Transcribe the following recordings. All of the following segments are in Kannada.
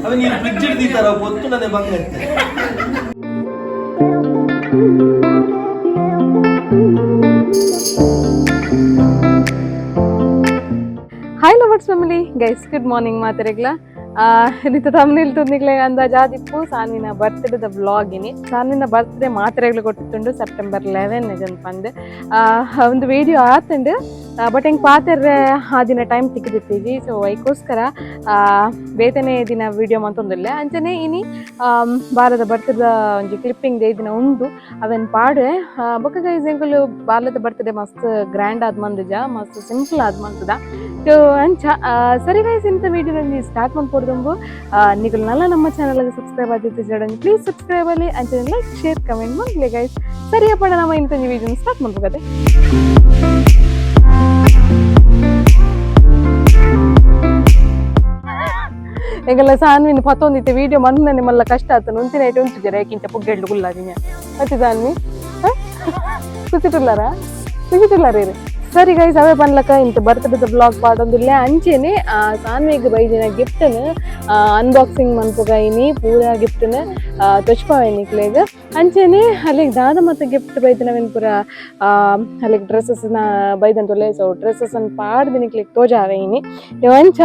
ಅವ ನೀನು ಫ್ರಿಡ್ಜ್ ಹಿಡ್ದಿದ್ದಾರ ಗೊತ್ತು ನನಗೆ ಬಂಗತ್ತೆ. Hi lovers family guys, good morning ಮಾತಾರೆಗ್ಲ ಇದು ತಮ್ಮನಿಲ್ ತುಂದಿಗ್ಲೆ ಅಂದಾಜ್ ಆದಿಪ್ಪು ಸಾನ್ವಿನ ಬರ್ತ್ಡೇದ ವ್ಲಾಗಿನಿ. ಸಾನ್ವಿನ ಬರ್ತ್ಡೇ ಮಾತ್ರೆಗಳು ಕೊಟ್ಟಿತ್ತುಂಡು ಸೆಪ್ಟೆಂಬರ್ 11 ಜನ ಪಂದ್ ಒಂದು ವಿಡಿಯೋ ಆತುಂಡು. ಬಟ್ ಹೆಂಗೆ ಪಾತೆರ್ರೆ ಆ ದಿನ ಟೈಮ್ ತಿಕ್ಕಿದಿತ್ತೀವಿ. ಸೊ ಅದಕ್ಕೋಸ್ಕರ ಬೇತನೇ ದಿನ ವಿಡಿಯೋ ಮಂತೊಂದಿಲ್ಲ ಅಂಚನೆ ಇನಿ ಬಾರದ ಬರ್ತ್ಡೇದ ಒಂಜಿ ಕ್ಲಿಪ್ಪಿಂಗ್ ದೇ ದಿನ ಉಂಡು ಅವೆನ್ ಪಾಡೆ ಬೊಕ್ಕ ಗೈಸ್ ಎಂಕುಲು ಬಾರ್ಲದ ಬರ್ತ್ಡೇ ಮಸ್ತ್ ಗ್ರ್ಯಾಂಡ್ ಆದ್ ಮಂದಜ, ಮಸ್ತ್ ಸಿಂಪಲ್ ಆದ್ ಮಂತದ. ಸೊ ಅಂಚ ಸರಿ ಗೈಸ್, ಇಂಥ ವಿಡಿಯೋನಲ್ಲಿ ಸ್ಟಾರ್ಟ್ ಮಾಡ್ಕೊಡ್ದಂಬು ನಿಗಳು ನಲ್ಲ ನಮ್ಮ ಚಾನಲ್ಗೆ ಸಬ್ಸ್ಕ್ರೈಬ್ ಆದಿತ್ತು ಜಡನ್ ಪ್ಲೀಸ್ ಸಬ್ಸ್ಕ್ರೈಬ್ ಅಲ್ಲಿ ಅಂಚನೆ ಲೈಕ್ ಶೇರ್ ಕಮೆಂಟ್ ಮಾಡಲಿ ಗೈಸ್. ಸರಿಯಪ್ಪ, ನಮ್ಮ ಇಂಥ ವಿಡಿಯೋನ ಸ್ಟಾರ್ಟ್ ಮಾಡ್ಬೋದೆ. ಈಗೆಲ್ಲ ಸಾನ್ವಿನ ಪತ್ತೊಂದಿತ್ತೆ ವಿಡಿಯೋ ಮಂದ ನಿಮ್ಮಲ್ಲ ಕಷ್ಟ ಆತನು ಉಂತಿನ ಐಟು ಉಂಟು ಜರ ಯಾಕಿಂಚ ಪುಗ್ಗೆಡ್ಲು ಗುಲ್ಲಾಗಿನ ಮತ್ತೆ ಸಾನ್ವಿ ಖುಷಿಟುಲ್ಲಾರ ಸರಿ ಗೈಸ್, ಅವೇ ಬನ್ಲಕ್ಕ ಇಂತ ಬರ್ತ್ಡೇದ ಬ್ಲಾಗ್ ಪಾಡೊಂದಿಲ್ಲ. ಅಂಚೆನೆ ಸಾನ್ವಿಗೆ ಬೈದಿನ ಗಿಫ್ಟನ್ನು ಅನ್ಬಾಕ್ಸಿಂಗ್ ಮನ್ಪುಗೈನಿ ಪೂರಾ ಗಿಫ್ಟನ್ನು ತೊಚ್ಪಾವೇನಿಕ್ಲೆಗ್ ಅಂಚೆನೆ ಅಲ್ಲಿಗೆ ದಾದ ಮತ್ತು ಗಿಫ್ಟ್ ಬೈದಿನವೇನು ಪೂರ ಅಲ್ಲಿಗೆ ಡ್ರೆಸ್ಸಸ್ನ ಬೈದಂತೊಲೆ. ಸೊ ಡ್ರೆಸ್ಸಸ್ಸನ್ನು ಪಾಡ್ದಿನಿಕ್ಲೆಗ್ ತೋಜಾವೇನಿ ಅಂಚ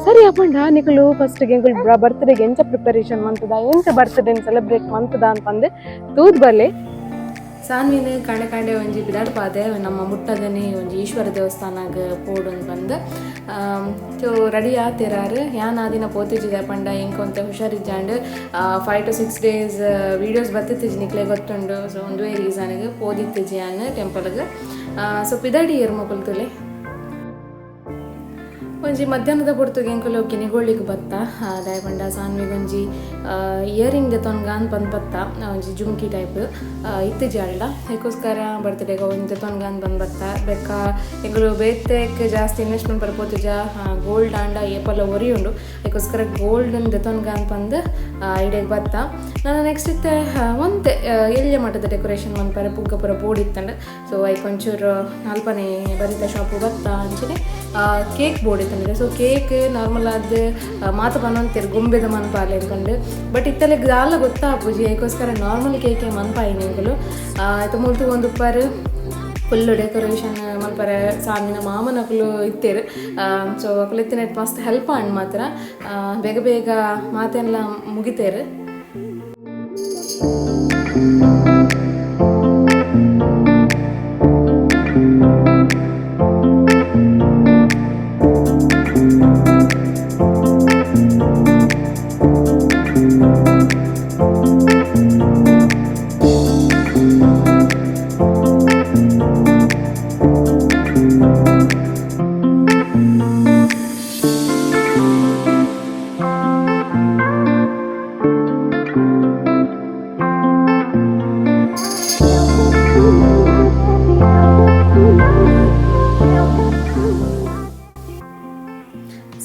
ಸರಿ ಅಪ್ಪಂಡ ನಿಕಲು ಫಸ್ಟ್ಗೆ ಎಂಕುಲು ಬರ್ತ್ಡೇಗೆ ಎಂಚ ಪ್ರಿಪರೇಷನ್ ಮಂತದ, ಎಂಚ ಬರ್ತ್ಡೇನ ಸೆಲೆಬ್ರೇಟ್ ಮಂತದ ಅಂತಂದೆ ತೂದ್ ಬರ್ಲೆ. ಸಾನ್ವಿನ ಕಾಂಡೆ ಒಂಜಿ ಬಿದಾಡ್ ಪಾದೆ ನಮ್ಮ ಮುಟ್ಟದನೆ ಒಂಜಿ ಈಶ್ವರ ದೇವಸ್ಥಾನಗ ಪೋಡೊಂದು ಬಂದು ಸೊ ರೆಡಿ ಆತಿರಾರು. ಯಾನ್ ಆ ದಿನ ಪೋತಿಜಿದೆ ಪಂಡ ಇಂಕೊಂತ ಹುಷಾರಿಜ್ಜಾಂಡ್ 5 to 6 days ವೀಡಿಯೋಸ್ ಬರ್ತಿತ್ತಿಜಿ ನಿಕ್ಲೆ ಗೊತ್ತುಂಡು. ಸೊ ಒಂದುವೇ ರೀಸನ್ಗೆ ಪೋದಿತ್ತಿಜಿ ಯಾನ್ ಟೆಂಪಲ್ಗೆ. ಸೊ ಪಿದಾಡಿ ಏರ್ಮೊಕಲ್ತುಲೆ ಒಂಜಿ ಮಧ್ಯಾಹ್ನದ ಬುಡ್ತುಗೆ ಎಂಕುಲು ಕಿನಿಗೋಳಿಗೆ ಬತ್ತ ದಾಯ ಪಂಡ ಸಾನ್ವಿಗೊಂಜಿ ಇಯರಿಂಗ್ ದೆತೊನ್ಗಾನ್ ಬಂದು ಬತ್ತ ಒಂಜಿ ಜುಮ್ಕಿ ಟೈಪ್ ಇತ್ತಿಜಿ ಅಳ್ಳ. ಅದಕ್ಕೋಸ್ಕರ ಬರ್ತ್ಡೇಗೆ ಒಂದು ದೆತೊನ್ಗಾನ್ ಬಂದು ಬತ್ತ ಬೆಕ್ಕ ಎಂಕುಲು ಬೇತೆಗೆ ಜಾಸ್ತಿ ಇನ್ವೆಸ್ಟ್ಮೆಂಟ್ ಬರ್ಬೋತಿಜ ಗೋಲ್ಡ್ ಆಂಡ ಏಪಲ್ಲ ಒರಿ ಉಂಡು. ಅದಕ್ಕೋಸ್ಕರ ಗೋಲ್ಡನ್ ದೆತೊನ್ಗಾನ್ ಬಂದು ಐಡಿಯಾಗೆ ಬತ್ತ. ನಾನು ನೆಕ್ಸ್ಟ್ ಇತ್ತೆ ಒಂತೆ ಎಲ್ಯ ಮಟ್ಟದ ಡೆಕೋರೇಷನ್ ಮನ್ಪರೆ ಪುಗ್ಗ ಪುರ ಬೋರ್ಡ್ ಸೊ ಐಕೊಂಚೂರು ಅಲ್ಪನೆ ಬರಿತ ಶಾಪು ಬತ್ತ ಅಂಚನೆ ಕೇಕ್ ಬೋರ್ಡ್ ಇತ್ತಂದ್ರೆ. ಸೊ ಕೇಕ್ ನಾರ್ಮಲ್ ಆದ ಮಾತು ಬನ್ನೊಂತೀರಿ ಗೊಂಬೆದ ಮನ್ಪಾಲೆ ಅನ್ಕೊಂಡು, ಬಟ್ ಇತ್ತಲೆ ಗಾಲ ಗೊತ್ತಾಪುಜಿ. ಅದಕ್ಕೋಸ್ಕರ ನಾರ್ಮಲ್ ಕೇಕೆ ಮನ್ಪಾಯಿ ನಿಂಗಲು ಆಯ್ತು ಮುಲ್ತು ಒಂದು ಉಪ್ಪರು ಫುಲ್ಲು ಡೆಕೋರೇಷನ್ ಮಲ್ಪರೆ ಸಾನ್ವಿನ ಮಾಮನಕಲು ಇತ್ತೇರು. ಸೊ ಅಕಲು ಇತ್ತಿನ ಮಸ್ತ್ ಹೆಲ್ಪ್ ಆಂಡ್ ಮಾತ್ರ ಬೇಗ ಬೇಗ ಮಾತೆಲ್ಲ ಮುಗಿತೇರು.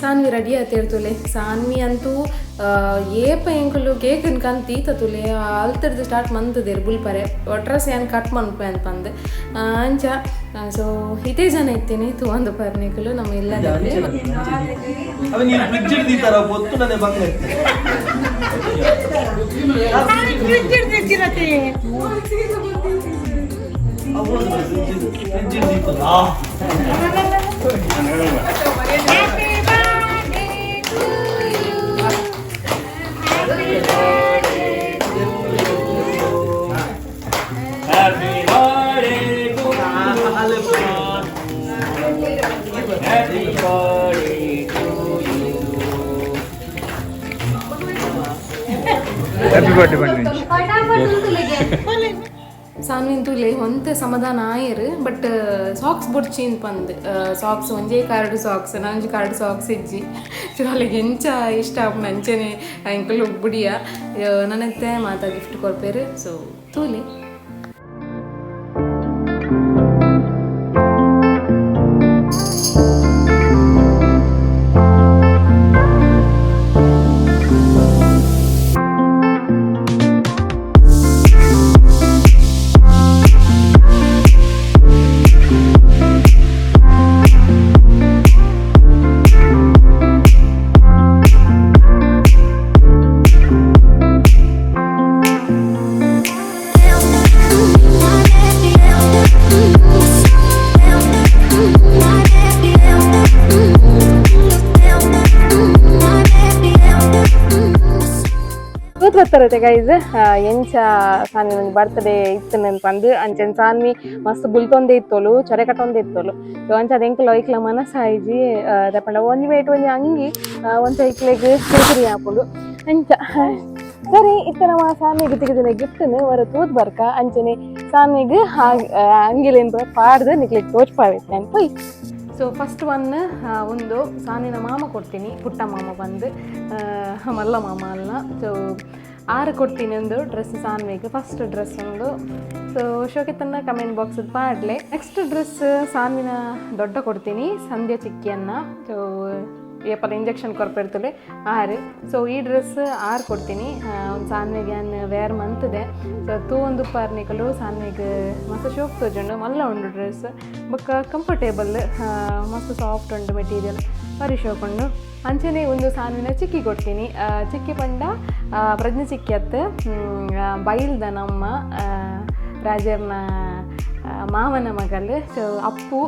ಸಾನ್ವಿ ರೆಡಿ ಆತೇರ್ತುಲೆ. ಸಾನ್ವಿ ಅಂತೂ ಏಪ ಎಂಕುಲು ಕೇಕ್ ಅನ್ಕಂತ ತೀತತುಲೆ ಅಲ್ತರ್ದು ಸ್ಟಾರ್ಟ್ ಮಂತದೇರು ಬುಲ್ಪರೆ ಒಟ್ರಸ್ ಏನು ಕಟ್ ಮನ್ಪೆ ಅಂತಂದು ಅಂಚ. ಸೊ ಇದೇ ಜನ ಇತ್ತೀನಿ ಒಂದು ಪರ್ನಿಕಲು ನಮ್ಮ ಎಲ್ಲ ಸಾನ್ವಿನ್ ತುಲೆ ಒಂತೆ ಸಮಾಧಾನ ಆಯರು. ಬಟ್ ಸಾಕ್ಸ್ ಬುಡ್ಚಿನ್ ಪಂದ್ ಸಾಕ್ಸ್ ಒಂಜೇ ಕಾರ್ಡ್ ಸಾಕ್ಸ್ ನಂಜು ಕಾರ್ಡ್ ಸಾಕ್ಸ್ ಇಜ್ಜಿ. ಸೊ ಅಲ್ಲಿಗೆ ಎಂಚ ಇಷ್ಟ ನಂಚನೆ ಇಂಕಲು ಬುಡಿಯ ನನ್ನತ್ತೆ ಮಾತಾ ಗಿಫ್ಟ್ ಕೊಡ್ಪೇರು. ಸೊ ತೂಲಿ ಗೊತ್ತಿರುತ್ತೆ ಗೈಸ್ ಎಂಚ ಸಾನ್ವಿ ಒಂದು ಬರ್ತ್ಡೇ ಇತ್ತು ನೆನ್ಪಂದು ಅಂಚೆನ್ ಸಾನ್ವಿ ಮಸ್ತ್ ಬುಲ್ತೊಂದೇ ಇತ್ತೋಲು ಚೊರೆ ಕಟ್ಟೊಂದೇ ಇತ್ತೋಲು ಸೊ ಅಂಚ ಅದು ಎಂಕ್ಲ ಐಕ್ಲ ಮನಸ್ಸಾಯಿಜಿ ದಪ್ಪಂಡ ಒಂಜಿ ವೇಟ್ ಒಂಜಿ ಅಂಗಿ ಒಂಚ ಐಕ್ಲೆಗ್ ಸೇರಿ ಹಾಕೊಂಡು ಅಂಚ ಸರಿ ಇತ್ತ ನಮ್ಮ ಸಾನ್ವಿಗೆ ತೆಗೆದಿನ ಗಿಫ್ಟ್ನು ಹೊರ ತೂತ್ ಬರ್ಕ ಅಂಚನೆ ಸಾನ್ವಿಗೆ ಅಂಗಿಲೇನು ಪಾಡ್ದು ನಿಕ್ಲಿಗೆ ತೋಚ್ಪಾವೈತೆ ನಾನು ಪೊಯ್. ಸೊ ಫಸ್ಟ್ ಒಂದು ಸಾನಿನ ಮಾಮ ಕೊಡ್ತೀನಿ, ಪುಟ್ಟ ಮಾಮ ಬಂದು ಮಲ್ಲ ಮಾಮ ಅಲ್ಲ. ಸೊ 6 ಕೊಡ್ತೀನಿ ಒಂದು ಡ್ರೆಸ್ ಸಾನ್ವಿಗೆ, ಫಸ್ಟ್ ಡ್ರೆಸ್ ಒಂದು. ಸೊ ಶೋಕಿತನ್ನ ಕಮೆಂಟ್ ಬಾಕ್ಸ್ ಪಾಡ್ಲೆ. ನೆಕ್ಸ್ಟ್ ಡ್ರೆಸ್ ಸಾನ್ವಿನ ದೊಡ್ಡ ಕೊಡ್ತೀನಿ, ಸಂಧ್ಯಾ ಚಿಕ್ಕಿಯನ್ನ. ಸೊ ಏಪಲ್ಲ ಇಂಜೆಕ್ಷನ್ ಕೊರ್ಪಿರ್ತದೆ 6. ಸೊ ಈ ಡ್ರೆಸ್ 6 ಕೊಡ್ತೀನಿ. ಒಂದು ಸಾನ್ವಿಗೆ ವೇರ್ ಮಂತದೆ. ಸೊ ತೂ ಒಂದು ಪಾರ್ನಿಕಲು ಸಾನ್ವಿಗೆ ಮಸ್ತ್ ಶೋಕ್ ತೋಜುಂಡು, ಮಲ್ಲ ಉಂಡು ಡ್ರೆಸ್ ಬೊಕ್ಕ ಕಂಫರ್ಟೇಬಲ್, ಮಸ್ತ್ ಸಾಫ್ಟ್ ಉಂಡು ಮೆಟೀರಿಯಲ್, ಬರಿ ಶೋಕ್ ಉಂಡು. ಅಂಚನೆ ಒಂದು ಸಾನ್ವಿನ ಚಿಕ್ಕಿ ಕೊಡ್ತೀನಿ. ಚಿಕ್ಕಿ ಪಂಡ ಪ್ರಜ್ಞೆ ಚಿಕ್ಕಿ ಅತ್ತು ಬೈಲ್ದ ನಮ್ಮ ರಾಜರ್ನ ಮಾವನ ಮಗಲು. ಸೊ ಅಪ್ಪು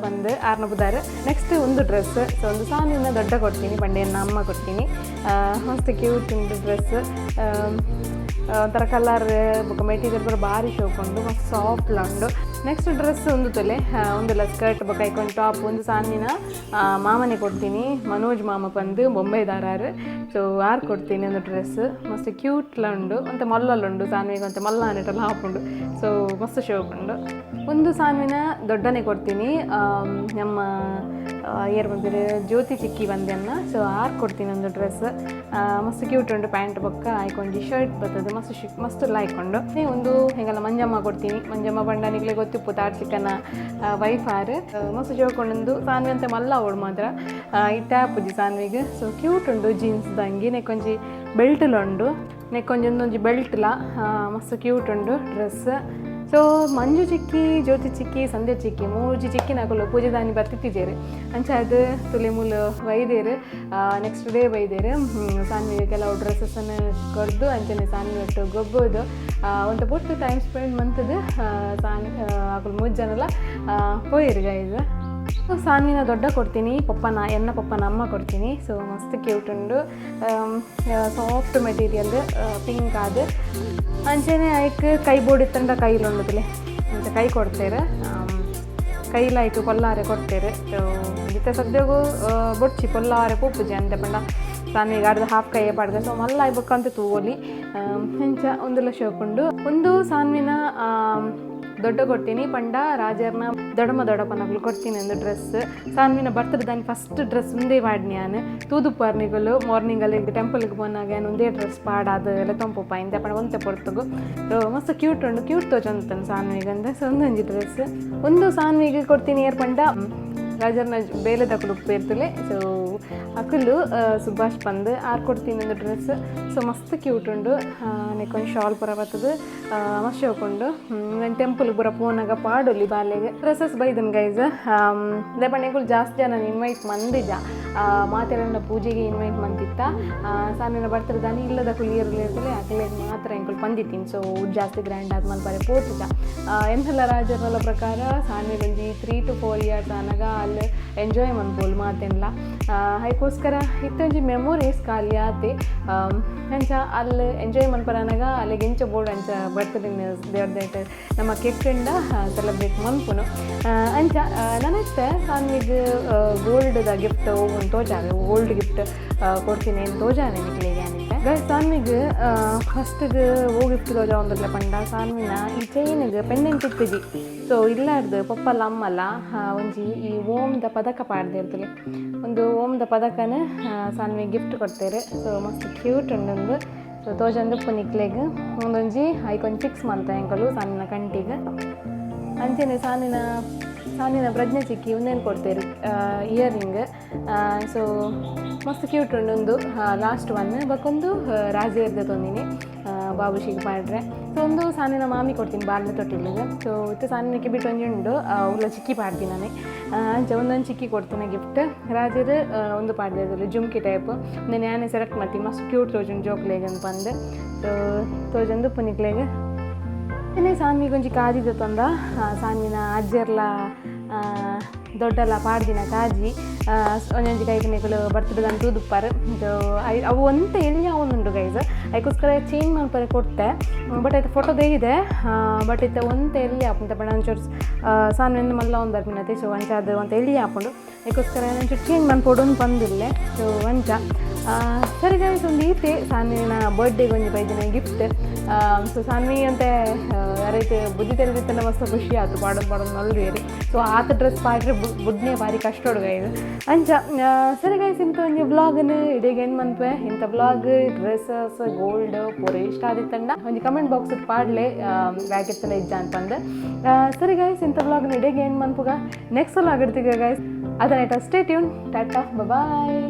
ಬಂದು 6ನ ಬುಧಾರು. ನೆಕ್ಸ್ಟ್ ಒಂದು ಡ್ರೆಸ್, ಸೊ ಒಂದು ಸಾನಿನ ದೊಡ್ಡ ಕೊಡ್ತೀನಿ, ಬಂಡೆಯನ್ನ ಅಮ್ಮ ಕೊಡ್ತೀನಿ. ಮಸ್ತ್ ಕ್ಯೂಟ್ ಉಂಟು ಡ್ರೆಸ್, ಒಂಥರ ಕಲರ್ ಬೊಕ್ಕ ಮೆಟೀರಿಯಲ್ ಬರೋ ಭಾರಿ ಶೋಕೊಂಡು ಮಸ್ತ್ ಸಾಫ್ಟ್ ಉಂಡು. ನೆಕ್ಸ್ಟ್ ಡ್ರೆಸ್ ಒಂದು ತೊಲೆ ಒಂದುಲ್ಲ ಸ್ಕರ್ಟ್ ಬೊಕ್ಕ ಐಕೊಂಡು ಟಾಪ್ ಒಂದು ಸಾನಿನ ಮಾಮನೆ ಕೊಡ್ತೀನಿ, ಮನೋಜ್ ಮಾಮ ಬಂದು ಬೊಂಬೈದಾರಾರು. ಸೊ 6 ಕೊಡ್ತೀನಿ ಒಂದು ಡ್ರೆಸ್, ಮಸ್ತ್ ಕ್ಯೂಟ್ಲ ಉಂಡು, ಅಂತ ಮಲ್ಲುಂಡು ಸಾನ್ವಿಗೆ ಅಂತ ಮಲ್ಲ ಅನ್ನಿಟ್ಟೆಲ್ಲ ಹಾಕೊಂಡು. ಸೊ ಮಸ್ತ್ ಶೋಕ್ ಉಂಡು. ಒಂದು ಸಾನ್ವಿನ ದೊಡ್ಡನೆ ಕೊಡ್ತೀನಿ, ನಮ್ಮ ಏರ್ ಬಂದಿರೋ ಜ್ಯೋತಿ ಚಿಕ್ಕಿ ಬಂದೆನ್ನ. ಸೊ 6 ಕೊಡ್ತೀನಿ ಒಂದು ಡ್ರೆಸ್, ಮಸ್ತ್ ಕ್ಯೂಟ್ ಉಂಡು. ಪ್ಯಾಂಟ್ ಬೊಕ್ಕ ಆಯ್ಕೊಂಡು ಶರ್ಟ್ ಬರ್ತದೆ, ಮಸ್ತ್ ಲಾಯ್ಕೊಂಡು. ಒಂದು ಹೆಂಗಲ್ಲ ಮಂಜಮ್ಮ ಕೊಡ್ತೀನಿ, ಮಂಜಮ್ಮ ಬಂಡನಿಗ್ಲೆ ಗೊತ್ತಿಪ್ಪು ತಾಡ್ಸಿಕ್ಕನ ವೈಫ್ ಆರು. ಮಸ್ತ್ ಶೋಕೊಂಡೊಂದು ಸಾನ್ವಿ ಅಂತ ಮಲ್ಲ ಅವಳು ಮಾತ್ರ ಈ ಟ್ಯಾಪ್ ಉಜ್ಜಿ ಸಾನ್ವಿಗೆ. ಸೊ ಕ್ಯೂಟ್ ಉಂಡು, ಜೀನ್ಸ್ ದಂಗಿ ನೆಕ್ಕೊಂಜಿ ಬೆಲ್ಟ್ಲ ಉಂಡು, ನೆಕ್ಕೊಂಜೊಂದೊಂಜಿ ಬೆಲ್ಟ್ಲ ಮಸ್ತ್ ಕ್ಯೂಟ್ ಉಂಡು ಡ್ರೆಸ್. ಸೊ ಮಂಜು ಚಿಕ್ಕಿ, ಜ್ಯೋತಿ ಚಿಕ್ಕಿ, ಸಂಧ್ಯಾ ಚಿಕ್ಕಿ 3 ಚಿಕ್ಕಿ ನಾಕಲು ಪೂಜೆ ದಾನಿ ಬರ್ತಿದ್ದೇರು. ಅಂಚ ಅದು ತುಲೆ ಮೂಲು ಬೈದೇರು. ನೆಕ್ಸ್ಟ್ ಡೇ ಬೈದೇರು ಸಾನ್ವಿಗೆ ಕೆಲವು ಡ್ರೆಸ್ಸನ್ನು ಕೊಡ್ದು ಅಂಚನೆ ಸಾನ್ವಿ ಒಟ್ಟು ಗೊಬ್ಬೋದು ಒಂದು ಪುಟ್ಟು ಟೈಮ್ ಸ್ಪೆಂಡ್ ಮಂತದ್ದು ಆಕಲು 3 ಜನಲ್ಲ ಹೋಯಿರು ಗೈಸ್. ಸೊ ಸಾನ್ವಿನ ದೊಡ್ಡ ಕೊಡ್ತೀನಿ, ಪಪ್ಪನ ಅಮ್ಮ ಕೊಡ್ತೀನಿ. ಸೊ ಮಸ್ತ್ ಕ್ಯೂಟ್ ಉಂಡು, ಸಾಫ್ಟ್ ಮೆಟೀರಿಯಲ್, ಪಿಂಕ್ ಅದು ಅಂಚೆನೆ ಐಕ್ ಕೈ ಬೋರ್ಡ್ ಇತ್ತಂಡ ಕೈಲು ಉಂಡುದಿಲ್ಲ ಅಂತ ಕೈ ಕೊಡ್ತೇರೆ, ಕೈಲ ಐಕ್ ಪೊಲ್ಲಾರೆ ಕೊಡ್ತೇರೆ. ಸೊ ಜಿತ್ತೆ ಸದ್ಯಗೂ ಬೊಡ್ಚಿ ಪೊಲ್ಲಾರೆ ಪೂಪುಜಿ ಅಂತ ಪಂಡ ಸಾನ್ವಿಗೆ ಅರ್ಧ ಹಾಫ್ ಕೈಯೇ ಪಾಡ್ದೆ. ಸೊ ಮಲ್ಲ ಐಬಕ್ಕಂತ ತೂವೋಲಿ ಹೆಂಚ ಒಂದೆಲ್ಲ ಶೋಕೊಂಡು. ಒಂದು ಸಾನ್ವಿನ ದೊಡ್ಡ ಕೊಡ್ತೀನಿ, ಪಂಡ ರಾಜರ್ನ ದೊಡ್ಡಪ್ಪನಗಳು ಕೊಡ್ತೀನಿ ಒಂದು ಡ್ರೆಸ್. ಸಾನ್ವಿನ ಬರ್ತದೆ ದಾನಿ ಫಸ್ಟ್ ಡ್ರೆಸ್ ಮುಂದೆ ಮಾಡಿ ನಾನು ತೂದುಪ್ಪಾರ್ನಿಗಳು ಮಾರ್ನಿಂಗಲ್ಲಿ ಟೆಂಪಲ್ಗೆ ಬಂದಾಗ ನಾನು ಒಂದೇ ಡ್ರೆಸ್ ಪಾಡಾದು ಎಲ್ಲ ತಂಪಪ್ಪ ಇಂದ ಪಂಡ ಒಂತೆ ಪೊರ್ತಗು. ಸೊ ಮಸ್ತ್ ಕ್ಯೂಟ್ ಉಂಡು, ಕ್ಯೂಟ್ ತೋಚಂತಾನೆ ಸಾನ್ವಿಗೆ ಅಂತ. ಸೊ ಒಂದೊಂಜಿ ಡ್ರೆಸ್ ಒಂದು ಸಾನ್ವಿಗೆ ಕೊಡ್ತೀನಿ. ಏರ್ ಪಂಡ ರಾಜರ್ನ ಬೇಲೆ ತಕೊಂಡು ಉಪ್ಪಿರ್ತಲೆ. ಸೊ ಅಕ್ಕಲು ಸುಭಾಷ್ ಬಂದು 6 ಕೊಡ್ತೀನಿ ಒಂದು ಡ್ರೆಸ್. ಸೊ ಮಸ್ತ್ ಕ್ಯೂಟ್ ಉಂಡು, ನೆಕ್ಕೊಂದು ಶಾಲ್ ಪುರ ಬರ್ತದೆ ಮಸ್ತ್ ಹೋಗ್ಕೊಂಡು. ನಾನು ಟೆಂಪಲ್ಗೆ ಬರೋ ಪೋನಾಗ ಪಾಡೋಲಿ ಬಾಲೆಗೆ ಡ್ರೆಸ್ಸಸ್ ಬೈದನ್ ಗೈಸ್. ದೇಪಣ್ಣೆಗಳು ಜಾಸ್ತಿ ಜನ ಇನ್ವೈಟ್ ಮಂದಿಜ, ಮಾತೆಲ್ಲ ಪೂಜೆಗೆ ಇನ್ವೈಟ್ ಮಂದಿತ್ತ. ಸಾನಿನ ಬರ್ತದೆ ದಾನಿ ಇಲ್ಲದ ಕುಲಿಯರಲ್ಲಿ ಇರ್ತಲೆ ಅಕ್ಲೆ ಮಾತ್ರ ಎಂಕುಲು ಬಂದಿತ್ತೀನಿ. ಸೊ ಜಾಸ್ತಿ ಗ್ರ್ಯಾಂಡ್ ಆದ ಮಲ್ಪರೆ ಪೋತಿಜ ಎಂತೆಲ್ಲ ರಾಜರ್ನೆಲ್ಲ ಪ್ರಕಾರ ಸಾನ್ವಿ ಬಂದು 3 to 4 years ಅನಾಗ ಅಲ್ಲಿ ಎಂಜಾಯ್ ಮಾಡ್ಬೋದು ಮಾತೆಲ್ಲ. ಅದಕ್ಕೋಸ್ಕರ ಇತ್ತೊಂಜಿ ಮೆಮೊರೀಸ್ ಖಾಲಿ ಆತಿ ಅಂಚ ಅಲ್ಲಿ ಎಂಜಾಯ್ ಮನ್ಪರನಾಗ ಅಲ್ಲಿಗೆ ಎಂಚ ಬೋರ್ಡ್ ಅಂಚ ಬರ್ತ್ಡೇ ದೇವ್ರದೈತೆ ನಮ್ಮ ಕೆಕ್ಕಂಡ ಸೆಲೆಬ್ರೇಟ್ ಮನ್ಪುನು ಅಂಚ. ನನಗೆ ಸಾನ್ವಿಗೆ ಗೋಲ್ಡ್ದ ಗಿಫ್ಟ್ ಹೋಗಿ ತೋಜಾವೆ, ಗೋಲ್ಡ್ ಗಿಫ್ಟ್ ಕೊಡ್ತೀನಿ ಏನು ತೋಜಾನೆ ನಿಕ್ಲಿಗೆ ಏನಿದೆ ಗೈಸ್. ಸಾನ್ವಿಗೆ ಫಸ್ಟಿಗೆ ಓ ಗಿಫ್ಟ್ ತೋಜ ಒಂದಿಲ್ಲ ಪಂಡ ಸಾನ್ವಿನ ಈ ಚೈನಿಗೆ ಪೆಂಡೆಂಟ್ ಇತ್ತಿಜಿ. ಸೊ ಇಲ್ಲಾರ್ದು ಪಪ್ಪಲ್ಲ ಅಮ್ಮಲ್ಲ ಒಂಜಿ ಈ ಓಮ್ದ ಪದಕ ಪಾಡ್ದೆ ಇರ್ತದೆ, ಒಂದು ಓಮ್ದ ಪದಕನ ಸಾನ್ವಿ ಗಿಫ್ಟ್ ಕೊಡ್ತೇವೆ. ಸೊ ಮಸ್ತ್ ಕ್ಯೂಟ್ ಉಂಡೊಂದು. ಸೊ ತೋಜಂದು ನಿಕ್ಲೆಗೆ ಒಂದೊಂಜಿ ಐಕೊಂದು 6 ಮಂತ್ ಎಂಕಲು ಸಾನಿನ ಕಂಟಿಗೆ ಅಂಚೆನೆ ಸಾನಿನ ಪ್ರಜ್ಞೆ ಚಿಕ್ಕಿ ಒಂದೇನು ಕೊಡ್ತೇವೆ ಇಯರಿಂಗ್. ಸೊ ಮಸ್ತ್ ಕ್ಯೂಟ್ ಉಂಡೊಂದು ಲಾಸ್ಟ್ ಒನ್ ಬಕ್ಕೊಂದು ರಾಜೇರ್ದ ತೊಂದಿನಿ ಬಾಬುಶಿಗೆ ಪಾಡ್ರೆ. ಸೊ ಒಂದು ಸಾನಿನ ಮಾಮಿ ಕೊಡ್ತೀನಿ ಬಾಲ್ಯ ತೊಟ್ಟಿಲಿಗೆ. ಸೊ ಇತ್ತು ಸಾನಿನಕ್ಕೆ ಬಿಟ್ಟು ಒಂಜಿ ಉಂಡು ಉಲ್ಲ ಚಿಕ್ಕಿ ಪಾಡ್ತೀನಿ ನಾನು ಅಂಚೆ ಒಂದೊಂದು ಚಿಕ್ಕಿ ಕೊಡ್ತೀನಿ ಗಿಫ್ಟ್. ರಾಜರು ಒಂದು ಪಾಡ್ದಿದ್ದಲ್ಲಿ ಜುಮ್ಕಿ ಟೈಪ್ ನಾನು ಯಾನೇ ಸೆಲೆಕ್ಟ್ ಮಾಡ್ತೀನಿ, ಮಸ್ತ್ ಕ್ಯೂಟ್ ತೋಜುಂಡು ಜೋಕ್ಲೇಗೆ ಅಂತ ಬಂದೆ. ಸೊ ತೋಜಂದು ಪುನಿಕ್ಲೆಗೆ ಸಾನ್ವಿಗೆ ಒಂಜಿ ಕಾಜಿದ ತಂದ ಸಾನ್ವಿನ ಅಜ್ಜರ್ಲ ದೊಡ್ಡಲ್ಲ ಪಾಡ್ದಿನ ಕಾಜಿ ಒಂಜೊಂಜಿ ಕೈಕನೆಗಳು ಬರ್ತಡೇ ಅಂತ ತೂದುಪ್ಪಾರು ಅವು ಒಂತ ಎಲ್ಲಿ ಅವನುಂಡು ಗೈಸ್ ಅದಕ್ಕೋಸ್ಕರ ಚೇಂಜ್ ಮಾಡ್ಪರೆ ಕೊಡ್ತೆ ಬಟ್ ಆಯ್ತು ಫೋಟೋ ತೆಗಿದೆ ಬಟ್ ಇತ್ತ ಒಂತ ಎಲ್ಲಿ ಹಾಪುಂಟ ಬಟ್ ಒಂಚೂರು ಸಾನ್ವೆಂದು ಮಲ್ಲ ಒಂದು ಬರ್ಪಿನತೆ ಸೊ ಒಂಚ ಅದು ಅಂತ ಎಲ್ಲಿ ಹಾಪುಂಡು ಅದಕ್ಕೋಸ್ಕರ ಒಂಚೂರು ಚೇಂಜ್ ಮಾಡ್ಕೊಡು ಅಂತ ಬಂದಿಲ್ಲ ಸೊ ಒಂಚ ಸರಿ ಗೈಸ್ ಒಂದು ಈತೆ ಸಾನ್ವಿನ ಬರ್ಡೇಗೆ ಒಂದು ಬೈದಿನ ಗಿಫ್ಟ್ ಸೊ ಸಾನ್ವಿ ಅಂತ ಯಾರೈತೆ ಬುದ್ಧಿ ತೆರೆದಿತ್ತಲ್ಲ ಮಸ್ತ್ ಖುಷಿ ಆಯ್ತು ಮಾಡೋದು ನಲ್ರಿ ಸೊ ಆತ ಡ್ರೆಸ್ ಪಾಡ್ರೆ ಬುಡ್ನೇ ಭಾರಿ ಕಷ್ಟ ಹುಡುಗ ಅಂಚ ಸರಿ ಗೈಸ್ ಇಂಥ ಒಂದು ವ್ಲಾಗನ್ನು ಇಡೀಗೆ ಏನು ಮನ್ಪೆ ಇಂಥ ವ್ಲಾಗ್ ಡ್ರೆಸ್ಸಸ್ ಗೋಲ್ಡ್ ಪೂರ ಇಷ್ಟ ಆದಿತ್ತಂಡ ಒಂದು ಕಮೆಂಟ್ ಬಾಕ್ಸ್ ಪಾಡ್ಲೆ ಬ್ಯಾಗೆತ್ತಲ್ಲ ಇದ್ದ ಅಂತಂದು ಸರಿ ಗೈಸ್ ಇಂಥ ವ್ಲಾಗ್ನ ಇಡೀಗೆ ಏನು ಮನ್ಪುಗ ನೆಕ್ಸ್ಟ್ ವ್ಲಾಗ್ ಇಡ್ತೀಗ ಗೈಸ್ ಅದನ್ನ ಸ್ಟೇ ಟ್ಯೂನ್ ಟಾಟಾ ಬಾಯ್